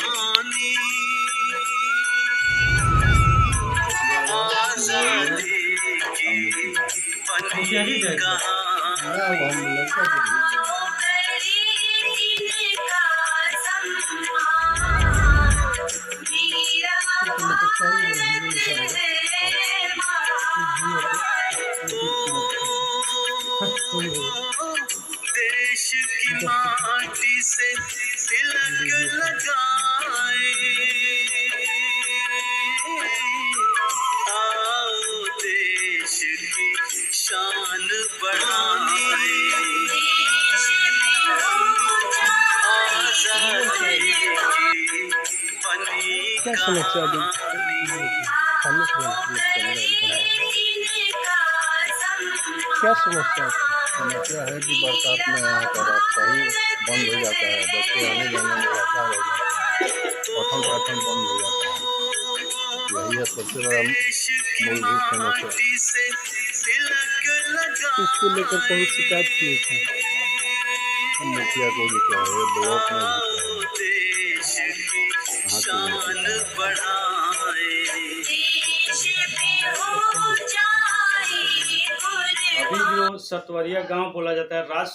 कहानी आजादी की बनी देश की माटी से तिलक लगाए, आओ देश की शान बढ़ाए, आजादी की बनी क्या समस्या है? समस्या है कि बरसात में यहाँ का रास्ता ही बंद हो जाता है, बच्चे आने जाने में आसार हो जाता है, पठन पाठन बंद हो जाता है। यही है सबसे बड़ा मूलभूत समस्या। इसको लेकर कहीं शिकायत की थी, हम मुखिया को भी कहे, ब्लॉक में भी अभी जो सतवरिया गांव बोला जाता है, राज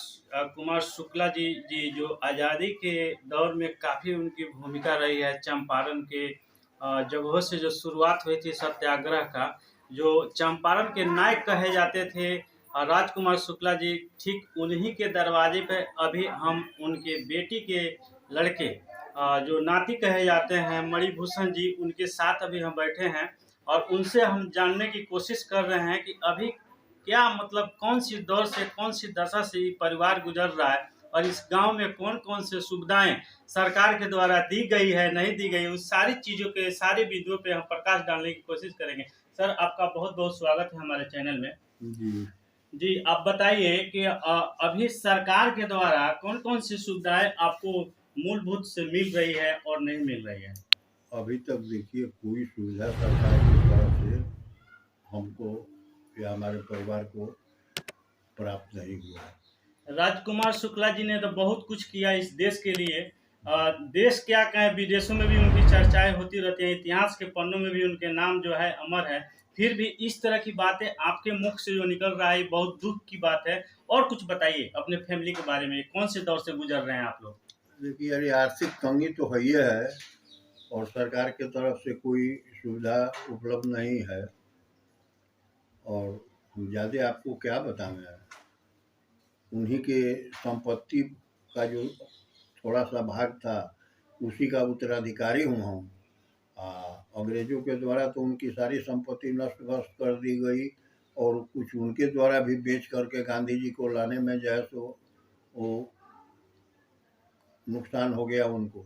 कुमार शुक्ला जी जो आज़ादी के दौर में काफ़ी उनकी भूमिका रही है। चंपारण के जगहों से जो शुरुआत हुई थी सत्याग्रह का, जो चंपारण के नायक कहे जाते थे राजकुमार शुक्ला जी, ठीक उन्हीं के दरवाजे पे अभी हम उनके बेटी के लड़के जो नाती कहे जाते हैं मणिभूषण जी, उनके साथ अभी हम बैठे हैं और उनसे हम जानने की कोशिश कर रहे हैं कि अभी क्या मतलब कौन सी दौर से, कौन सी दशा से ये परिवार गुजर रहा है और इस गांव में कौन कौन से सुविधाएं सरकार के द्वारा दी गई है, नहीं दी गई, उस सारी चीज़ों के सारे बिंदुओं पे हम प्रकाश डालने की कोशिश करेंगे। सर, आपका बहुत बहुत स्वागत है हमारे चैनल में। जी, आप बताइए कि अभी सरकार के द्वारा कौन कौन सी सुविधाएं आपको मूलभूत से मिल रही है और नहीं मिल रही है? अभी तक देखिए कोई सुविधा सरकार की तरफ से हमको या हमारे परिवार को प्राप्त नहीं हुआ है। राजकुमार शुक्ला जी ने तो बहुत कुछ किया इस देश के लिए। देश क्या कहें, विदेशों में भी उनकी चर्चाएं होती रहती हैं, इतिहास के पन्नों में भी उनके नाम जो है अमर है। फिर भी इस तरह की बातें आपके मुख से जो निकल रहा है बहुत दुख की बात है। और कुछ बताइए अपने फैमिली के बारे में, कौन से दौर से गुजर रहे हैं आप लोग? देखिए यार, आर्थिक तंगी तो है ही है और सरकार के तरफ से कोई सुविधा उपलब्ध नहीं है। और ज़्यादा आपको क्या बताएं, उन्हीं के संपत्ति का जो थोड़ा सा भाग था उसी का उत्तराधिकारी हूँ हम। अंग्रेजों के द्वारा तो उनकी सारी संपत्ति नष्ट भ्रष्ट कर दी गई और कुछ उनके द्वारा भी बेच करके गांधी जी को लाने में जो है सो वो नुकसान हो गया उनको।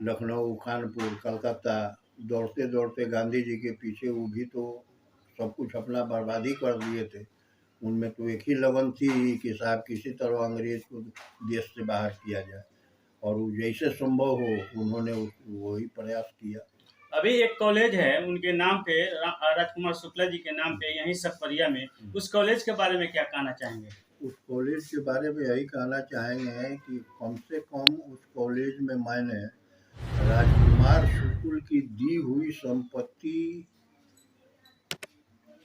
लखनऊ, कानपुर, कलकत्ता दौड़ते दौड़ते गांधी जी के पीछे वो भी तो सब कुछ अपना बर्बादी कर दिए थे। उनमें तो एक ही लगन थी कि साहब किसी तरह अंग्रेज को देश से बाहर किया जाए और वो जैसे संभव हो उन्होंने वही प्रयास किया। अभी एक कॉलेज है उनके नाम पे, राजकुमार शुक्ला जी के नाम पे, यहीं सतवरिया में। उस कॉलेज के बारे में क्या कहना चाहेंगे? उस कॉलेज के बारे में यही कहना चाहेंगे कि कम से कम उस कॉलेज में मैंने राजकुमार शुक्ल की दी हुई संपत्ति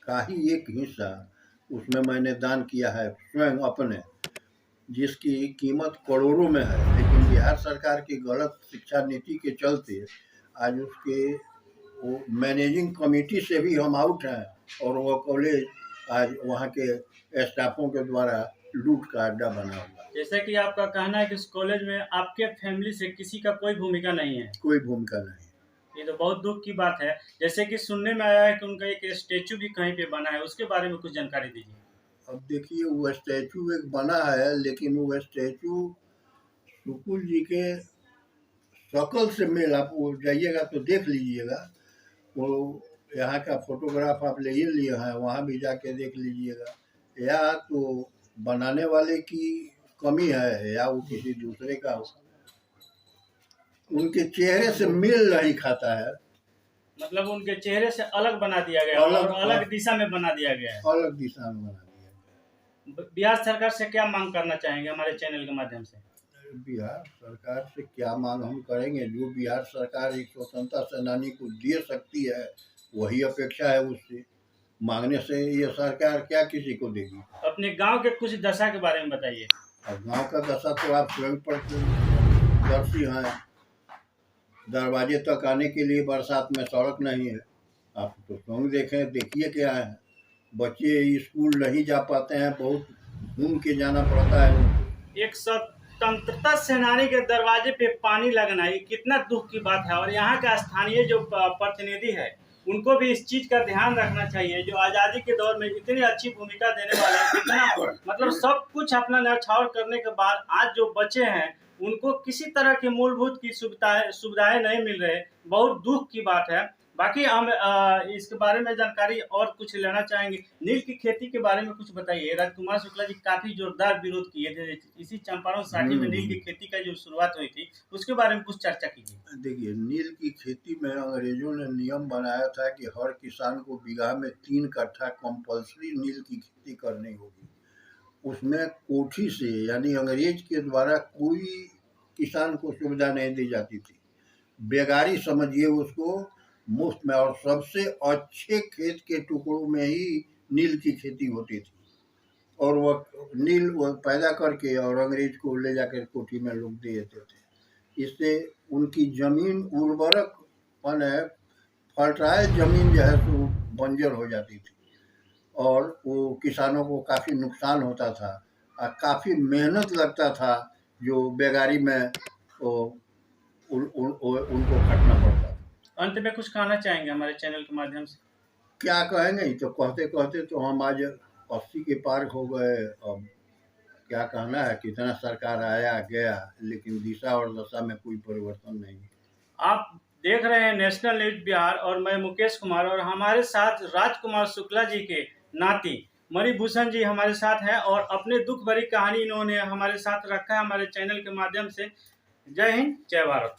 का ही एक हिस्सा उसमें मैंने दान किया है स्वयं अपने, जिसकी कीमत करोड़ों में है। लेकिन बिहार सरकार की गलत शिक्षा नीति के चलते आज उसके वो मैनेजिंग कमेटी से भी हम आउट हैं और वह कॉलेज आज वहाँ के स्टाफों के द्वारा लूट का अड्डा बना हुआ। जैसे कि आपका कहना है कि इस कॉलेज में आपके फैमिली से किसी का कोई भूमिका नहीं है? कोई भूमिका नहीं। ये तो बहुत दुख की बात है। जैसे कि सुनने में आया है कि उनका एक स्टेचू भी कहीं पे बना है, उसके बारे में कुछ जानकारी दीजिए। अब देखिए वो स्टैचू एक बना है, लेकिन वो स्टैचू शुक्ल जी के शक्ल से मेल, आप वो जाइएगा तो देख लीजिएगा। वो यहाँ का फोटोग्राफ आप ले ही लिए हैं, वहाँ भी जाके देख लीजिएगा। या तो बनाने वाले की कमी है या वो किसी दूसरे का उनके चेहरे से मेल नहीं खाता है। मतलब उनके चेहरे से अलग बना दिया गया, अलग दिशा में बना दिया गया है। अलग दिशा में बना दिया गया। बिहार सरकार से क्या मांग करना चाहेंगे हमारे चैनल के माध्यम से? बिहार सरकार से क्या मांग हम करेंगे? जो बिहार सरकार एक स्वतंत्रता सेनानी को दे सकती है वही अपेक्षा है उससे। मांगने से ये सरकार क्या किसी को देगी? अपने गांव के कुछ दशा के बारे में बताइए। अब गांव का दशा तो आप स्वयं प्रत्यक्षदर्शी हैं। दरवाजे तक आने के लिए बरसात में सड़क नहीं है। आप तो स्वयं देखिए क्या है। बच्चे स्कूल नहीं जा पाते हैं, बहुत घूम के जाना पड़ता है उनको। एक स्वतंत्रता सेनानी के दरवाजे पे पानी लगना ये कितना दुख की बात है। और यहाँ का स्थानीय जो प्रतिनिधि है उनको भी इस चीज का ध्यान रखना चाहिए। जो आजादी के दौर में इतनी अच्छी भूमिका देने वाले हैं, कितना मतलब सब कुछ अपना न्यौछावर करने के बाद आज जो बचे हैं उनको किसी तरह की मूलभूत की सुविधाएं नहीं मिल रहे, बहुत दुख की बात है। बाकी हम इसके बारे में जानकारी और कुछ लेना चाहेंगे। नील की खेती के बारे में कुछ बताइए। राजकुमार शुक्ला जी काफी जोरदार विरोध किए थे इसी चंपारण साठी में नील की खेती का जो शुरुआत हुई थी उसके बारे में कुछ चर्चा कीजिए। देखिए, नील की खेती में अंग्रेजों ने नियम बनाया था कि हर किसान को बीघा में 3 कट्ठा कंपल्सरी नील की खेती करनी होगी। उसमें कोठी से यानी अंग्रेज के द्वारा कोई किसान को सुविधा नहीं दी जाती थी। बेगारी समझिए उसको, मुफ्त में। और सबसे अच्छे खेत के टुकड़ों में ही नील की खेती होती थी। और वह नील पैदा करके और अंग्रेज को ले जाकर कोठी में लोग दे देते थे। इससे उनकी जमीन उर्वरकपन है, फर्टाइल जमीन जो है तो बंजर हो जाती थी और वो किसानों को काफ़ी नुकसान होता था और काफ़ी मेहनत लगता था जो बेगारी में वो उनको खटना पड़ता था। अंत में कुछ कहना चाहेंगे हमारे चैनल के माध्यम से? क्या कहेंगे, ये तो कहते कहते तो हम आज 80 के पार हो गए। अब क्या कहना है, कितना सरकार आया गया, लेकिन दिशा और दशा में कोई परिवर्तन नहीं। आप देख रहे हैं नेशनल न्यूज बिहार और मैं मुकेश कुमार, और हमारे साथ राजकुमार शुक्ला जी के नाती मणिभूषण जी हमारे साथ हैं और अपने दुख भरी कहानी इन्होंने हमारे साथ रखा है हमारे चैनल के माध्यम से। जय हिंद, जय भारत।